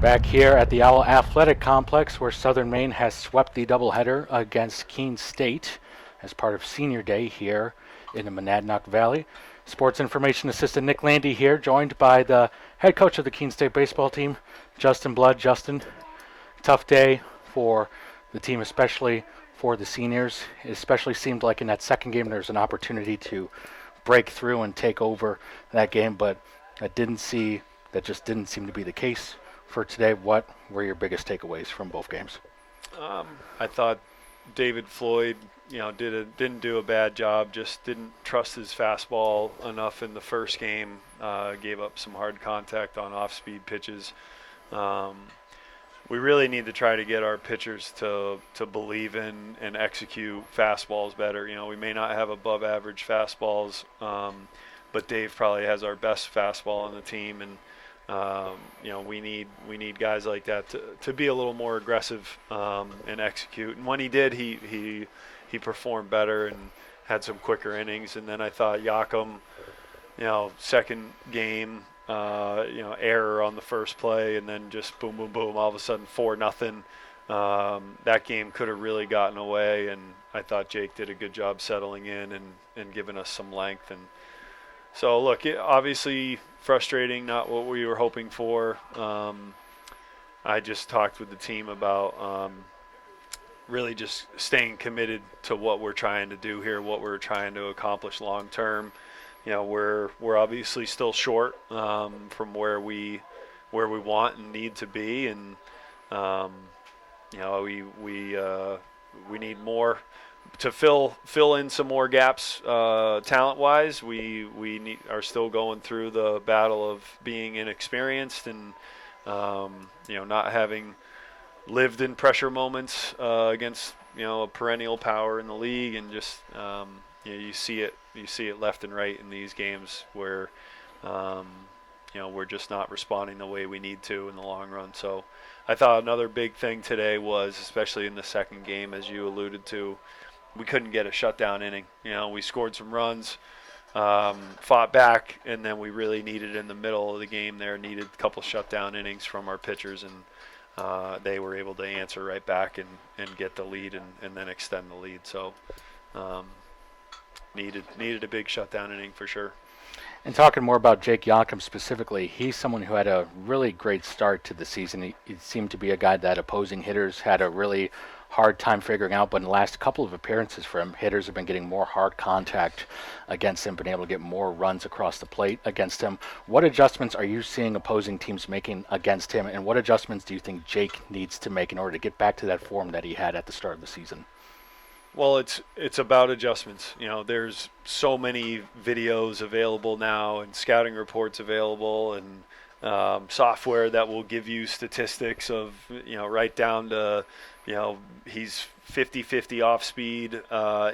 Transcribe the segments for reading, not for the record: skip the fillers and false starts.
Back here at the Owl Athletic Complex, where Southern Maine has swept the doubleheader against Keene State as part of Senior Day here in the Monadnock Valley. Sports Information Assistant Nick Landi here, joined by the head coach of the Keene State baseball team, Justin Blood. Justin, tough day for the team, especially for the seniors. It especially seemed like in that second game there's an opportunity to break through and take over that game, but that just didn't seem to be the case for today. What were your biggest takeaways from both games? I thought David Floyd, didn't do a bad job. Just didn't trust his fastball enough in the first game. Gave up some hard contact on off-speed pitches. We really need to try to get our pitchers to believe in and execute fastballs better. We may not have above average fastballs, but Dave probably has our best fastball on the team, and we need guys like that to be a little more aggressive and execute. And when he did, he performed better and had some quicker innings. And then I thought Yakum, second game, error on the first play, and then just boom, boom, boom, all of a sudden 4-0. That game could have really gotten away, and I thought Jake did a good job settling in and giving us some length. And so, look, obviously frustrating, not what we were hoping for. I just talked with the team about really just staying committed to what we're trying to do here, what we're trying to accomplish long term. We're obviously still short from where we want and need to be, and we need more to fill in some more gaps talent-wise. We are still going through the battle of being inexperienced and not having lived in pressure moments against a perennial power in the league, and just you see it left and right in these games where we're just not responding the way we need to in the long run. So I thought another big thing today was, especially in the second game, as you alluded to, we couldn't get a shutdown inning. We scored some runs, fought back, and then we really needed in the middle of the game there, needed a couple shutdown innings from our pitchers, and they were able to answer right back and get the lead and then extend the lead. So needed a big shutdown inning for sure. And talking more about Jake Yakum specifically, he's someone who had a really great start to the season. He seemed to be a guy that opposing hitters had a really hard time figuring out, but in the last couple of appearances for him, hitters have been getting more hard contact against him, been able to get more runs across the plate against him. What adjustments are you seeing opposing teams making against him, and what adjustments do you think Jake needs to make in order to get back to that form that he had at the start of the season? Well, it's about adjustments. There's so many videos available now and scouting reports available and software that will give you statistics of, right down to, he's 50-50 off speed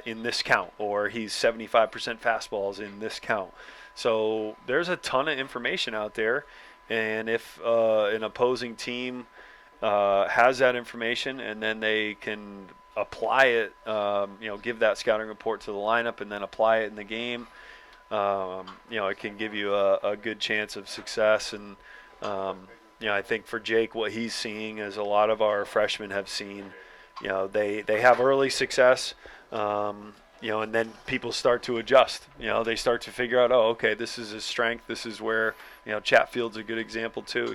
in this count, or he's 75% fastballs in this count. So there's a ton of information out there. And if an opposing team has that information and then they can apply it, give that scouting report to the lineup and then apply it in the game, it can give you a good chance of success. And, I think for Jake, what he's seeing, as a lot of our freshmen have seen, they have early success, and then people start to adjust. They start to figure out, okay, this is his strength. This is where, Chatfield's a good example too.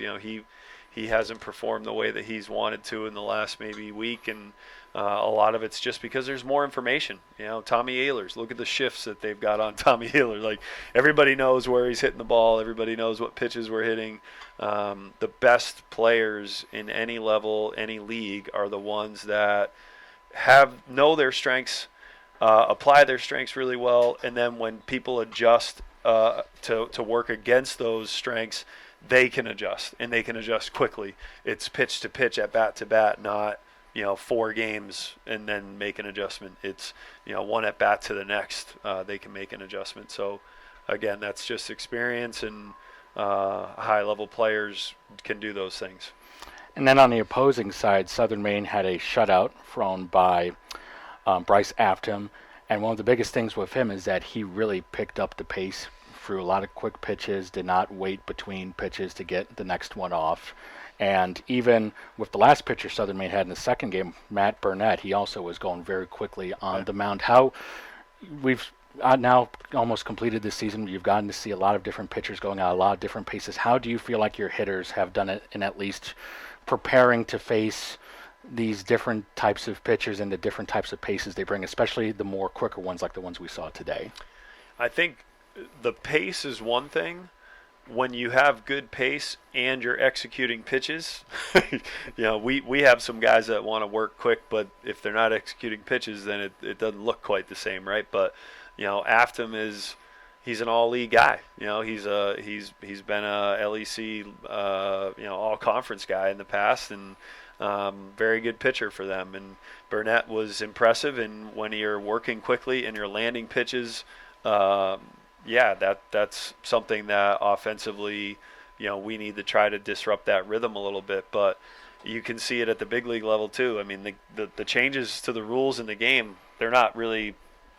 He hasn't performed the way that he's wanted to in the last maybe week, and a lot of it's just because there's more information. Tommy Ehlers, look at the shifts that they've got on Tommy Ehlers. Like, everybody knows where he's hitting the ball. Everybody knows what pitches we're hitting. The best players in any level, any league, are the ones that know their strengths, apply their strengths really well, and then when people adjust to work against those strengths, they can adjust, and they can adjust quickly. It's pitch to pitch, at bat to bat, not 4 games and then make an adjustment. It's one at bat to the next, they can make an adjustment. So again, that's just experience, and high level players can do those things. And then on the opposing side, Southern Maine had a shutout thrown by Bryce Afton, and one of the biggest things with him is that he really picked up the pace threw a lot of quick pitches, did not wait between pitches to get the next one off. And even with the last pitcher Southern Maine had in the second game, Matt Burnett, he also was going very quickly on the mound. How we've now almost completed this season, you've gotten to see a lot of different pitchers going at a lot of different paces. How do you feel like your hitters have done it in at least preparing to face these different types of pitchers and the different types of paces they bring, especially the more quicker ones like the ones we saw today? I think the pace is one thing. When you have good pace and you're executing pitches, we have some guys that want to work quick, but if they're not executing pitches, then it doesn't look quite the same, right? But Afton he's an all-league guy. He's been a LEC all conference guy in the past, and very good pitcher for them. And Burnett was impressive, and when you're working quickly and you're landing pitches, that's something that offensively, we need to try to disrupt that rhythm a little bit. But you can see it at the big league level too. I mean, the changes to the rules in the game, they're not really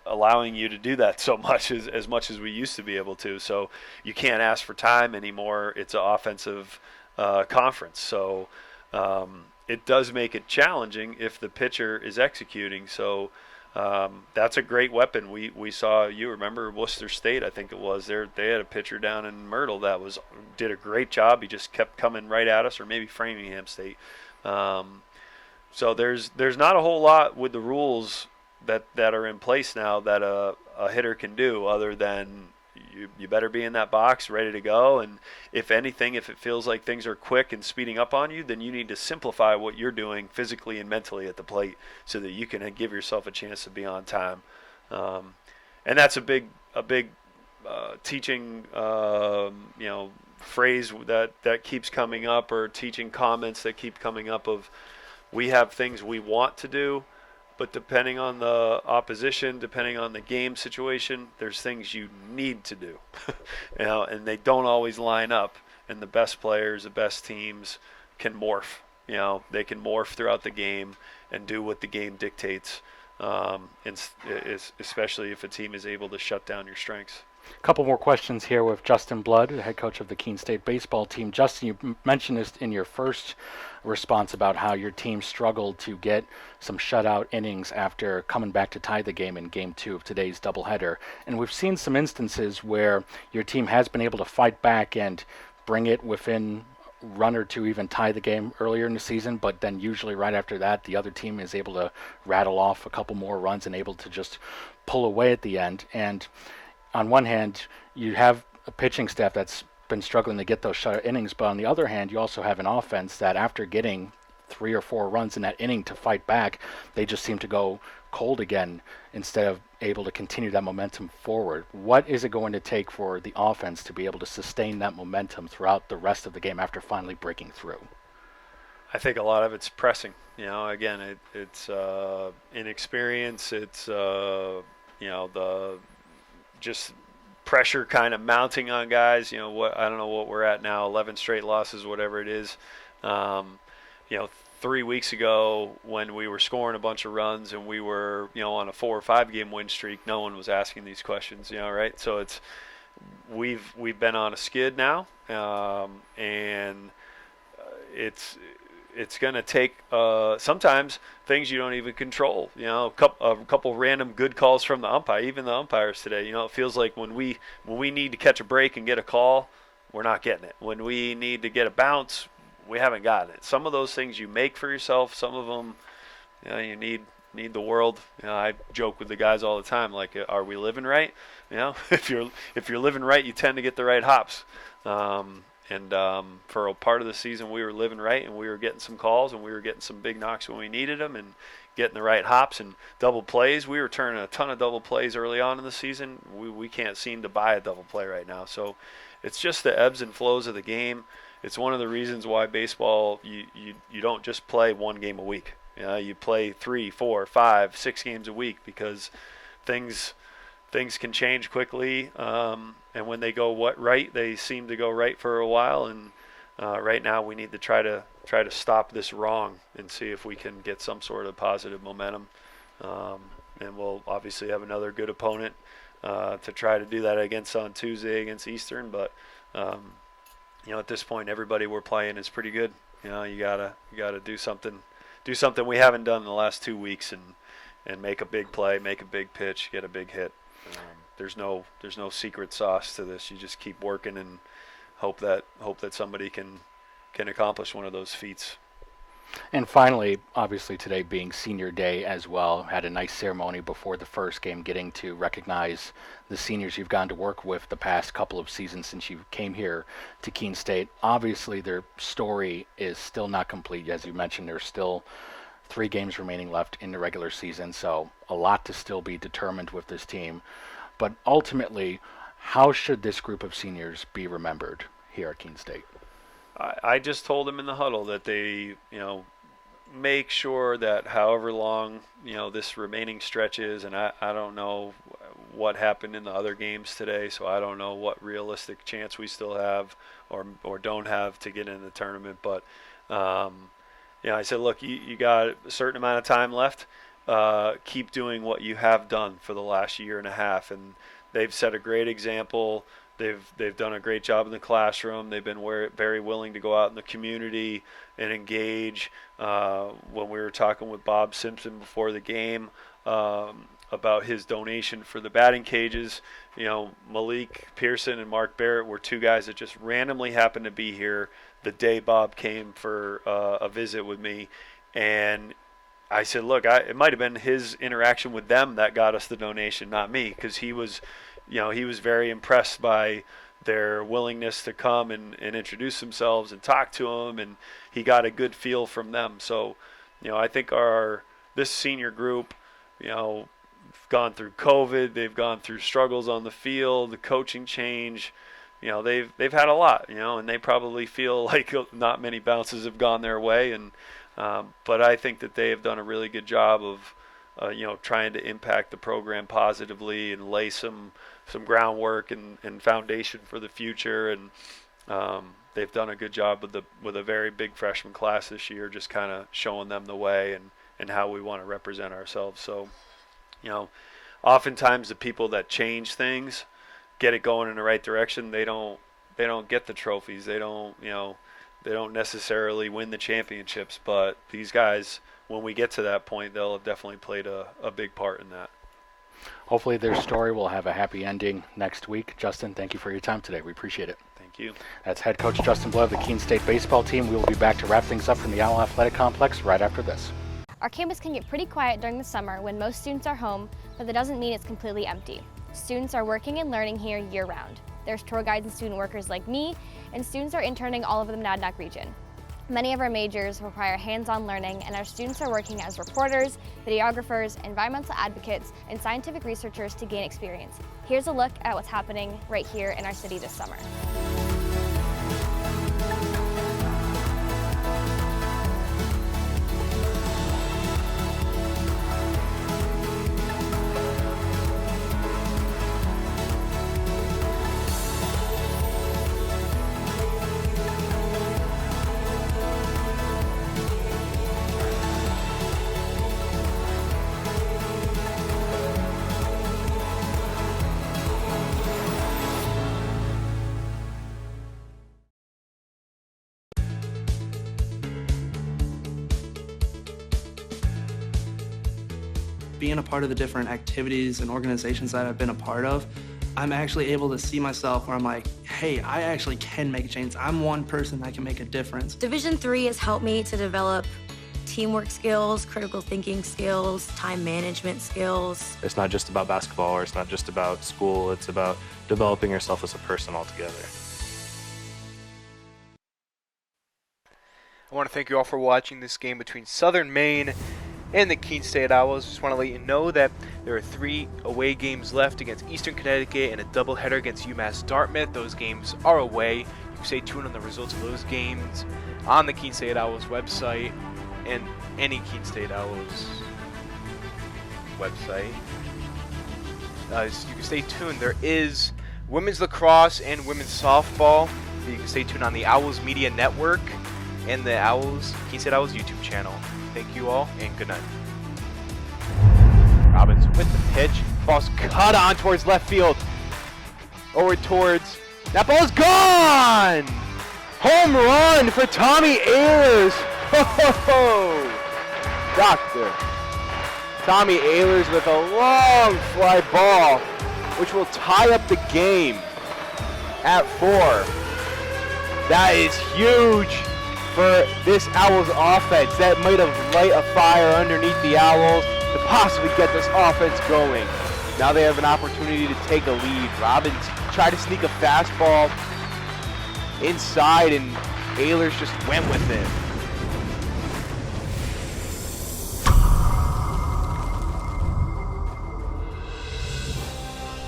allowing you to do that so much as much as we used to be able to. So you can't ask for time anymore. It's an offensive conference. So it does make it challenging if the pitcher is executing. So that's a great weapon. We saw, you remember Worcester State, I think it was, they had a pitcher down in Myrtle that did a great job. He just kept coming right at us, or maybe Framingham State. So there's not a whole lot with the rules that are in place now that a hitter can do, other than you better be in that box ready to go. And if anything, if it feels like things are quick and speeding up on you, then you need to simplify what you're doing physically and mentally at the plate so that you can give yourself a chance to be on time. And that's a big teaching phrase that keeps coming up, or teaching comments that keep coming up of, we have things we want to do, but depending on the opposition, depending on the game situation, there's things you need to do. And they don't always line up. And the best players, the best teams can morph. They can morph throughout the game and do what the game dictates, especially if a team is able to shut down your strengths. A couple more questions here with Justin Blood, the head coach of the Keene State baseball team. Justin, you mentioned this in your first response about how your team struggled to get some shutout innings after coming back to tie the game in Game 2 of today's doubleheader. And we've seen some instances where your team has been able to fight back and bring it within a run or two, even tie the game earlier in the season, but then usually right after that, the other team is able to rattle off a couple more runs and able to just pull away at the end. And on one hand, you have a pitching staff that's been struggling to get those shutout innings, but on the other hand, you also have an offense that after getting 3 or 4 runs in that inning to fight back, they just seem to go cold again instead of able to continue that momentum forward. What is it going to take for the offense to be able to sustain that momentum throughout the rest of the game after finally breaking through? I think a lot of it's pressing. Again, it's inexperience. It's the just pressure kind of mounting on guys. I don't know what we're at now, 11 straight losses, whatever it is. 3 weeks ago when we were scoring a bunch of runs and we were, on a 4 or 5 game win streak, no one was asking these questions, right? So we've been on a skid now, and it's going to take sometimes things you don't even control. A couple random good calls from the umpire, even the umpires today. It feels like when we need to catch a break and get a call, we're not getting it. When we need to get a bounce, we haven't gotten it. Some of those things you make for yourself. Some of them, you need the world. I joke with the guys all the time, like, are we living right? If you're living right, you tend to get the right hops. For a part of the season, we were living right, and we were getting some calls, and we were getting some big knocks when we needed them, and getting the right hops and double plays. We were turning a ton of double plays early on in the season. We can't seem to buy a double play right now. So it's just the ebbs and flows of the game. It's one of the reasons why baseball, you don't just play 1 game a week. You play 3, 4, 5, 6 games a week, because things can change quickly. And when they go right, they seem to go right for a while. And right now, we need to try to stop this wrong and see if we can get some sort of positive momentum. And we'll obviously have another good opponent to try to do that against on Tuesday against Eastern. But at this point, everybody we're playing is pretty good. You gotta do something we haven't done in the last 2 weeks, and make a big play, make a big pitch, get a big hit. There's no secret sauce to this. You just keep working and hope that somebody can accomplish one of those feats. And finally, obviously today being senior day as well, had a nice ceremony before the first game, getting to recognize the seniors you've gone to work with the past couple of seasons since you came here to Keene State. Obviously their story is still not complete. As you mentioned, there's still 3 games remaining left in the regular season, so a lot to still be determined with this team. But ultimately, how should this group of seniors be remembered here at Keene State? I just told them in the huddle that they, make sure that however long, this remaining stretch is, and I don't know what happened in the other games today, so I don't know what realistic chance we still have or don't have to get in the tournament. But, I said, look, you got a certain amount of time left. Keep doing what you have done for the last year and a half, and they've set a great example. They've done a great job in the classroom. They've been very willing to go out in the community and engage. When we were talking with Bob Simpson before the game about his donation for the batting cages, Malik Pearson and Mark Barrett were 2 guys that just randomly happened to be here the day Bob came for a visit with me. And I said, look, it might have been his interaction with them that got us the donation, not me, because he was very impressed by their willingness to come and introduce themselves and talk to him, and he got a good feel from them. So, I think this senior group, gone through COVID, they've gone through struggles on the field, the coaching change. They've had a lot, and they probably feel like not many bounces have gone their way, and but I think that they have done a really good job of trying to impact the program positively and lay some groundwork and foundation for the future. And they've done a good job with a very big freshman class this year, just kind of showing them the way and how we want to represent ourselves. So, oftentimes the people that change things, get it going in the right direction, they don't get the trophies. They don't necessarily win the championships, but these guys, when we get to that point, they'll have definitely played a big part in that. Hopefully their story will have a happy ending next week. Justin, thank you for your time today. We appreciate it. Thank you. That's head coach Justin Blow of the Keene State baseball team. We will be back to wrap things up from the Owl Athletic Complex right after this. Our campus can get pretty quiet during the summer when most students are home, but that doesn't mean it's completely empty. Students are working and learning here year-round. There's tour guides and student workers like me, and students are interning all over the Monadnock region. Many of our majors require hands-on learning, and our students are working as reporters, videographers, environmental advocates, and scientific researchers to gain experience. Here's a look at what's happening right here in our city this summer. Being a part of the different activities and organizations that I've been a part of, I'm actually able to see myself where I'm like, hey, I actually can make a change. I'm one person that can make a difference. Division III has helped me to develop teamwork skills, critical thinking skills, time management skills. It's not just about basketball, or it's not just about school. It's about developing yourself as a person altogether. I want to thank you all for watching this game between Southern Maine and the Keene State Owls. Just want to let you know that there are 3 away games left against Eastern Connecticut and a doubleheader against UMass Dartmouth. Those games are away. You can stay tuned on the results of those games on the Keene State Owls website and any Keene State Owls website. So you can stay tuned. There is women's lacrosse and women's softball. You can stay tuned on the Owls Media Network and the Keene State Owls YouTube channel. Thank you all, and good night. Robbins with the pitch. Ball's cut on towards left field. Over towards, that ball's gone! Home run for Tommy Ehlers. Ho, ho, ho. Doctor. Tommy Ehlers with a long fly ball, which will tie up the game at 4. That is huge for this Owls offense. That might have lit a fire underneath the Owls to possibly get this offense going. Now they have an opportunity to take a lead. Robbins tried to sneak a fastball inside, and Ehlers just went with it.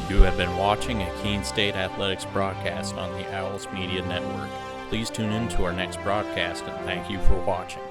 You have been watching a Keene State Athletics broadcast on the Owls Media Network. Please tune in to our next broadcast, and thank you for watching.